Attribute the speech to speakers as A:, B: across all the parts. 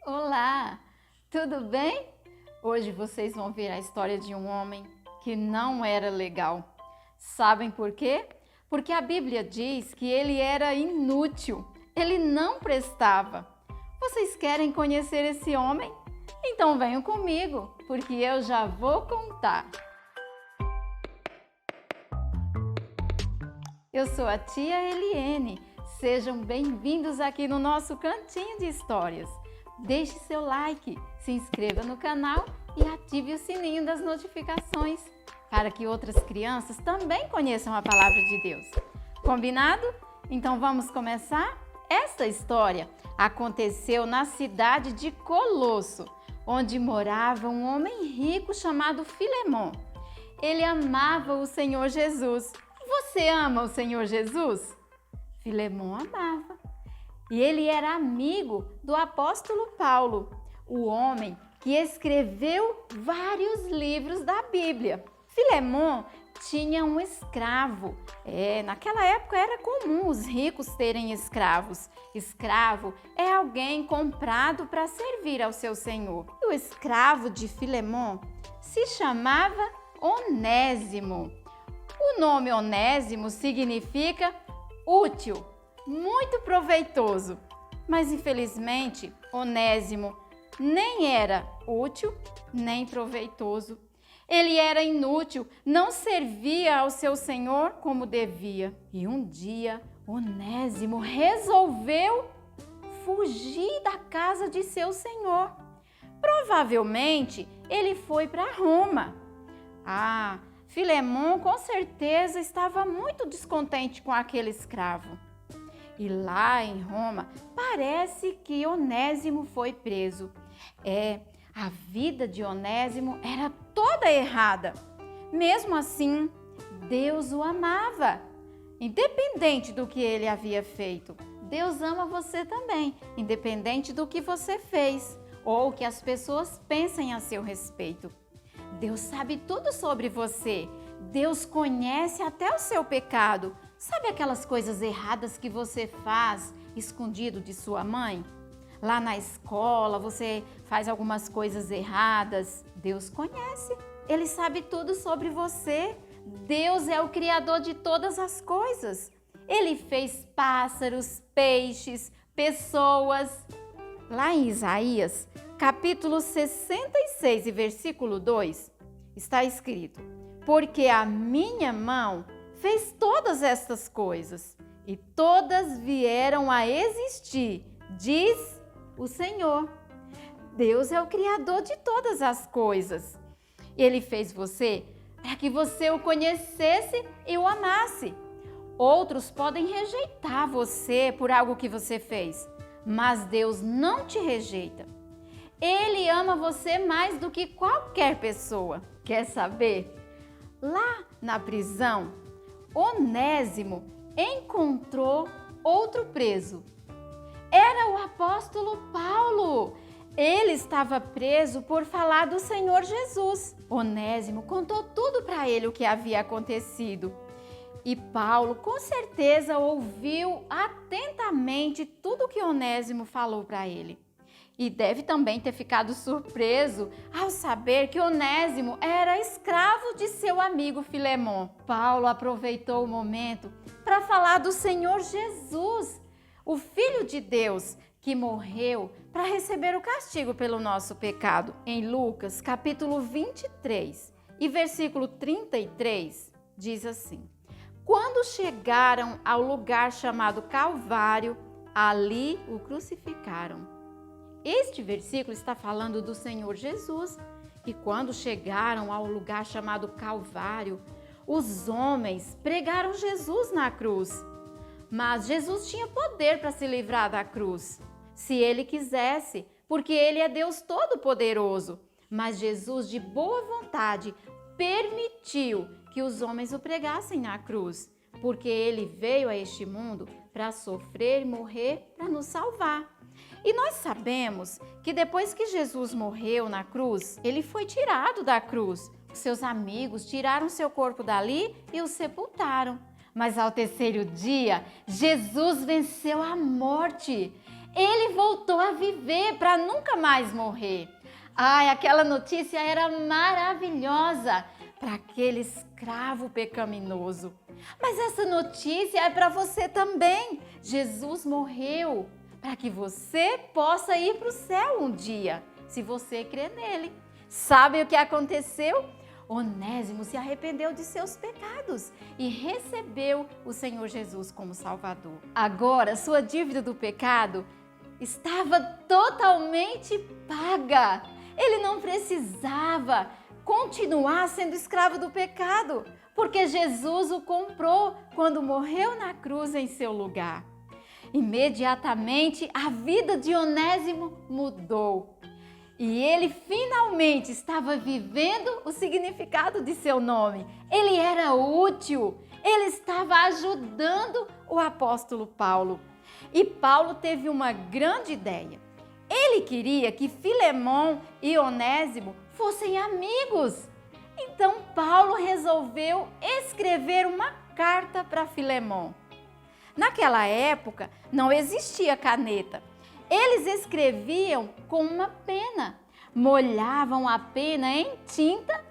A: Olá, tudo bem? Hoje vocês vão ver a história de um homem que não era legal. Sabem por quê? Porque a Bíblia diz que ele era inútil, ele não prestava. Vocês querem conhecer esse homem? Então venham comigo, porque eu já vou contar. Eu sou a tia Eliene. Sejam bem-vindos aqui no nosso cantinho de histórias. Deixe seu like, se inscreva no canal e ative o sininho das notificações para que outras crianças também conheçam a palavra de Deus. Combinado? Então vamos começar? Esta história aconteceu na cidade de Colosso, onde morava um homem rico chamado Filemon. Ele amava o Senhor Jesus. Você ama o Senhor Jesus? Filemon amava. E ele era amigo do apóstolo Paulo, o homem que escreveu vários livros da Bíblia. Filemon tinha um escravo. Naquela época era comum os ricos terem escravos. Escravo é alguém comprado para servir ao seu senhor. E o escravo de Filemon se chamava Onésimo. O nome Onésimo significa útil, muito proveitoso. Mas infelizmente, Onésimo nem era útil, nem proveitoso. Ele era inútil, não servia ao seu senhor como devia. E um dia, Onésimo resolveu fugir da casa de seu senhor. Provavelmente, ele foi para Roma. Filemon com certeza estava muito descontente com aquele escravo. E lá em Roma, parece que Onésimo foi preso. A vida de Onésimo era toda errada. Mesmo assim, Deus o amava, independente do que ele havia feito. Deus ama você também, independente do que você fez ou que as pessoas pensem a seu respeito. Deus sabe tudo sobre você. Deus conhece até o seu pecado. Sabe aquelas coisas erradas que você faz escondido de sua mãe? Lá na escola você faz algumas coisas erradas. Deus conhece. Ele sabe tudo sobre você. Deus é o Criador de todas as coisas. Ele fez pássaros, peixes, pessoas. Lá em Isaías, capítulo 66 e versículo 2, está escrito: porque a minha mão fez todas estas coisas, e todas vieram a existir, diz o Senhor. Deus é o Criador de todas as coisas. Ele fez você para que você o conhecesse e o amasse. Outros podem rejeitar você por algo que você fez, mas Deus não te rejeita. Ele ama você mais do que qualquer pessoa. Quer saber? Lá na prisão, Onésimo encontrou outro preso. Era o apóstolo Paulo. Ele estava preso por falar do Senhor Jesus. Onésimo contou tudo para ele o que havia acontecido. E Paulo, com certeza, ouviu atentamente tudo que Onésimo falou para ele. E deve também ter ficado surpreso ao saber que Onésimo era escravo de seu amigo Filemon. Paulo aproveitou o momento para falar do Senhor Jesus, o Filho de Deus, que morreu para receber o castigo pelo nosso pecado. Em Lucas, capítulo 23 e versículo 33, diz assim: quando chegaram ao lugar chamado Calvário, ali o crucificaram. Este versículo está falando do Senhor Jesus, que quando chegaram ao lugar chamado Calvário, os homens pregaram Jesus na cruz. Mas Jesus tinha poder para se livrar da cruz, se ele quisesse, porque ele é Deus Todo-Poderoso. Mas Jesus, de boa vontade, permitiu que os homens o pregassem na cruz, porque ele veio a este mundo para sofrer e morrer para nos salvar. E nós sabemos que depois que Jesus morreu na cruz, ele foi tirado da cruz. Seus amigos tiraram seu corpo dali e o sepultaram. Mas ao terceiro dia, Jesus venceu a morte. ele voltou a viver para nunca mais morrer. Ai, aquela notícia era maravilhosa para aquele escravo pecaminoso. Mas essa notícia é para você também. Jesus morreu para que você possa ir para o céu um dia, se você crer nele. Sabe o que aconteceu? Onésimo se arrependeu de seus pecados e recebeu o Senhor Jesus como Salvador. Agora, sua dívida do pecado estava totalmente paga. Ele não precisava continuar sendo escravo do pecado, porque Jesus o comprou quando morreu na cruz em seu lugar. Imediatamente, a vida de Onésimo mudou. E ele finalmente estava vivendo o significado de seu nome. Ele era útil, ele estava ajudando o apóstolo Paulo. E Paulo teve uma grande ideia. Ele queria que Filemão e Onésimo fossem amigos. Então Paulo resolveu escrever uma carta para Filemão. Naquela época não existia caneta. Eles escreviam com uma pena, molhavam a pena em tinta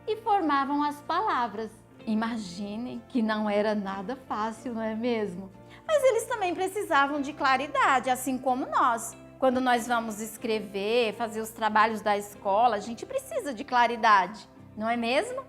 A: e formavam as palavras. Imaginem que não era nada fácil, não é mesmo? Mas eles também precisavam de claridade, assim como nós. Quando nós vamos escrever, fazer os trabalhos da escola, a gente precisa de claridade, não é mesmo?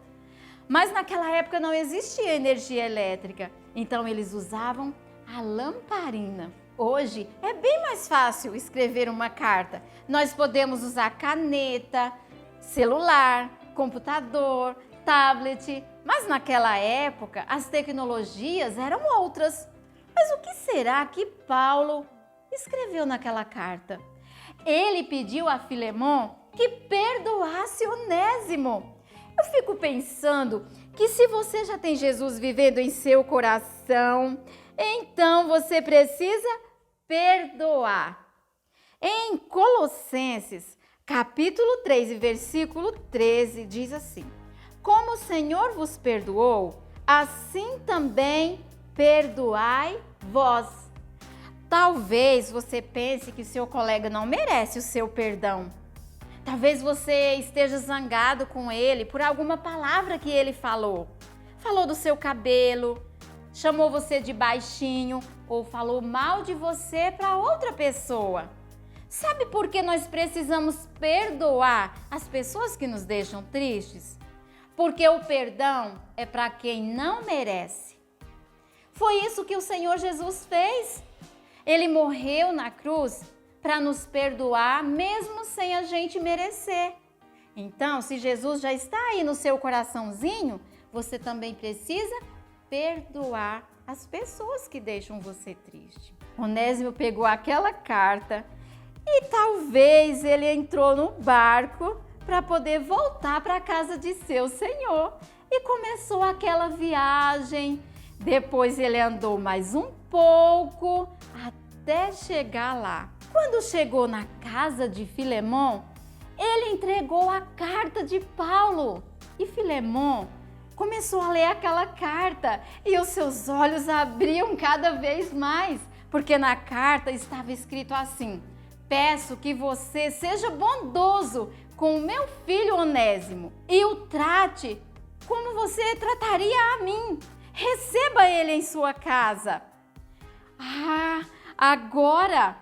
A: Mas naquela época não existia energia elétrica, então eles usavam a lamparina. Hoje é bem mais fácil escrever uma carta. Nós podemos usar caneta, celular, computador, tablet, mas naquela época as tecnologias eram outras. Mas o que será que Paulo escreveu naquela carta? Ele pediu a Filemão que perdoasse Onésimo. Eu fico pensando que se você já tem Jesus vivendo em seu coração, então você precisa perdoar. Em Colossenses, capítulo 3 e versículo 13, diz assim: como o Senhor vos perdoou, assim também perdoai vós. Talvez você pense que seu colega não merece o seu perdão. Talvez você esteja zangado com ele por alguma palavra que ele falou. Falou do seu cabelo, chamou você de baixinho ou falou mal de você para outra pessoa. Sabe por que nós precisamos perdoar as pessoas que nos deixam tristes? Porque o perdão é para quem não merece. Foi isso que o Senhor Jesus fez. Ele morreu na cruz para nos perdoar, mesmo sem a gente merecer. Então, se Jesus já está aí no seu coraçãozinho, você também precisa perdoar as pessoas que deixam você triste. Onésimo pegou aquela carta e talvez ele entrou no barco para poder voltar para a casa de seu Senhor e começou aquela viagem. Depois ele andou mais um pouco até chegar lá. Quando chegou na casa de Filemão, ele entregou a carta de Paulo e Filemão começou a ler aquela carta e os seus olhos abriam cada vez mais, porque na carta estava escrito assim: peço que você seja bondoso com o meu filho Onésimo e o trate como você trataria a mim. Receba ele em sua casa. Agora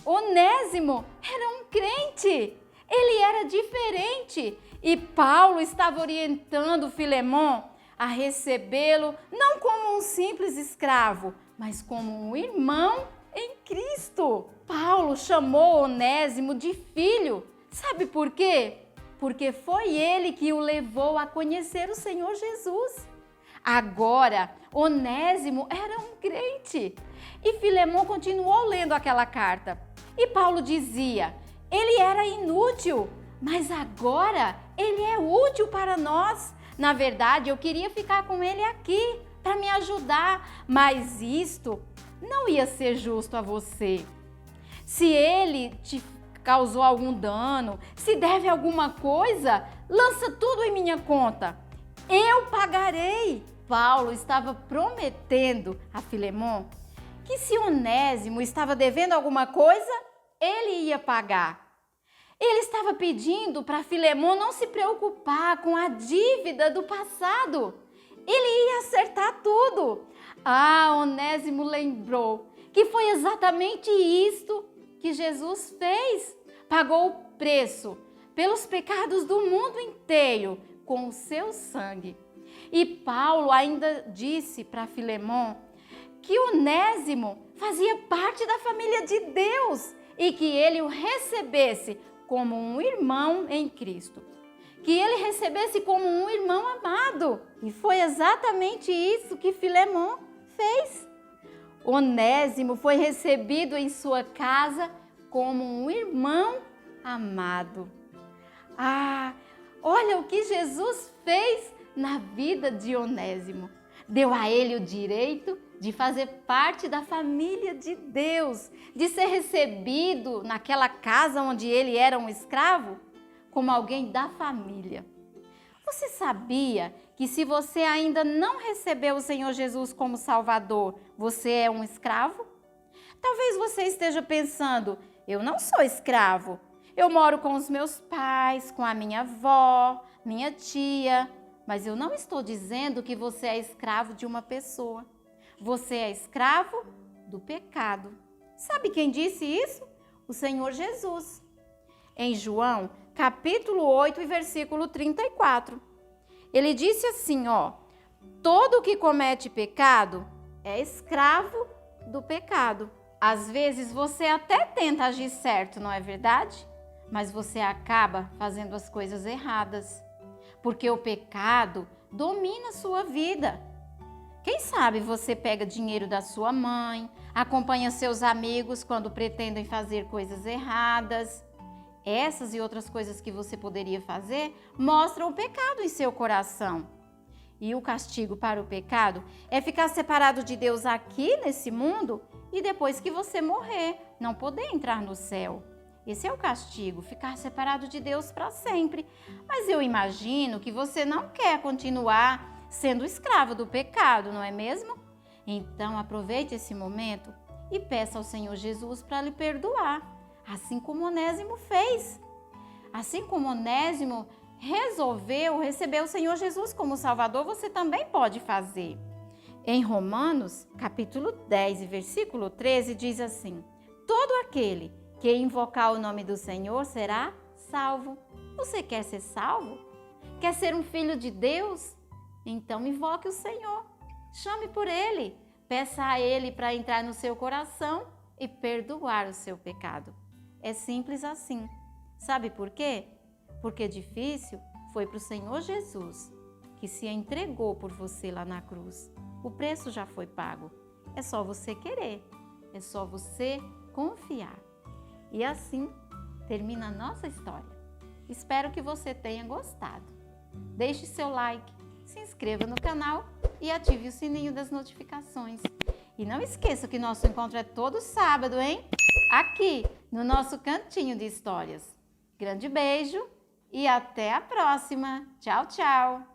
A: Onésimo era um crente, ele era diferente e Paulo estava orientando Filemão a recebê-lo não como um simples escravo, mas como um irmão em Cristo. Paulo chamou Onésimo de filho. Sabe por quê? Porque foi ele que o levou a conhecer o Senhor Jesus. Agora, Onésimo era um crente. E Filemão continuou lendo aquela carta. E Paulo dizia: ele era inútil, mas agora ele é útil para nós. Na verdade, eu queria ficar com ele aqui para me ajudar, mas isto não ia ser justo a você. Se ele te causou algum dano, se deve alguma coisa, lança tudo em minha conta. Eu pagarei. Paulo estava prometendo a Filemão que se Onésimo estava devendo alguma coisa, ele ia pagar. Ele estava pedindo para Filemon não se preocupar com a dívida do passado. Ele ia acertar tudo. Onésimo lembrou que foi exatamente isto que Jesus fez. Pagou o preço pelos pecados do mundo inteiro com o seu sangue. E Paulo ainda disse para Filemon que Onésimo fazia parte da família de Deus e que ele o recebesse como um irmão em Cristo. Que ele recebesse como um irmão amado. E foi exatamente isso que Filemon fez. Onésimo foi recebido em sua casa como um irmão amado. Olha o que Jesus fez na vida de Onésimo. Deu a ele o direito de fazer parte da família de Deus, de ser recebido naquela casa onde ele era um escravo, como alguém da família. Você sabia que se você ainda não recebeu o Senhor Jesus como Salvador, você é um escravo? Talvez você esteja pensando, eu não sou escravo. Eu moro com os meus pais, com a minha avó, minha tia, mas eu não estou dizendo que você é escravo de uma pessoa. Você é escravo do pecado. Sabe quem disse isso? O Senhor Jesus. Em João, capítulo 8 e versículo 34. Ele disse assim, todo que comete pecado é escravo do pecado. Às vezes você até tenta agir certo, não é verdade? Mas você acaba fazendo as coisas erradas. Porque o pecado domina a sua vida. Quem sabe você pega dinheiro da sua mãe, acompanha seus amigos quando pretendem fazer coisas erradas. Essas e outras coisas que você poderia fazer mostram o pecado em seu coração. E o castigo para o pecado é ficar separado de Deus aqui nesse mundo e depois que você morrer, não poder entrar no céu. Esse é o castigo, ficar separado de Deus para sempre. Mas eu imagino que você não quer continuar sendo escravo do pecado, não é mesmo? Então aproveite esse momento e peça ao Senhor Jesus para lhe perdoar, assim como Onésimo fez. Assim como Onésimo resolveu receber o Senhor Jesus como Salvador, você também pode fazer. Em Romanos, capítulo 10, versículo 13, diz assim: todo aquele que invocar o nome do Senhor será salvo. Você quer ser salvo? Quer ser um filho de Deus? Então invoque o Senhor, chame por Ele, peça a Ele para entrar no seu coração e perdoar o seu pecado. É simples assim. Sabe por quê? Porque difícil foi para o Senhor Jesus, que se entregou por você lá na cruz. O preço já foi pago. É só você querer, é só você confiar. E assim termina a nossa história. Espero que você tenha gostado. Deixe seu like, se inscreva no canal e ative o sininho das notificações. E não esqueça que nosso encontro é todo sábado, hein? Aqui, no nosso cantinho de histórias. Grande beijo e até a próxima. Tchau, tchau!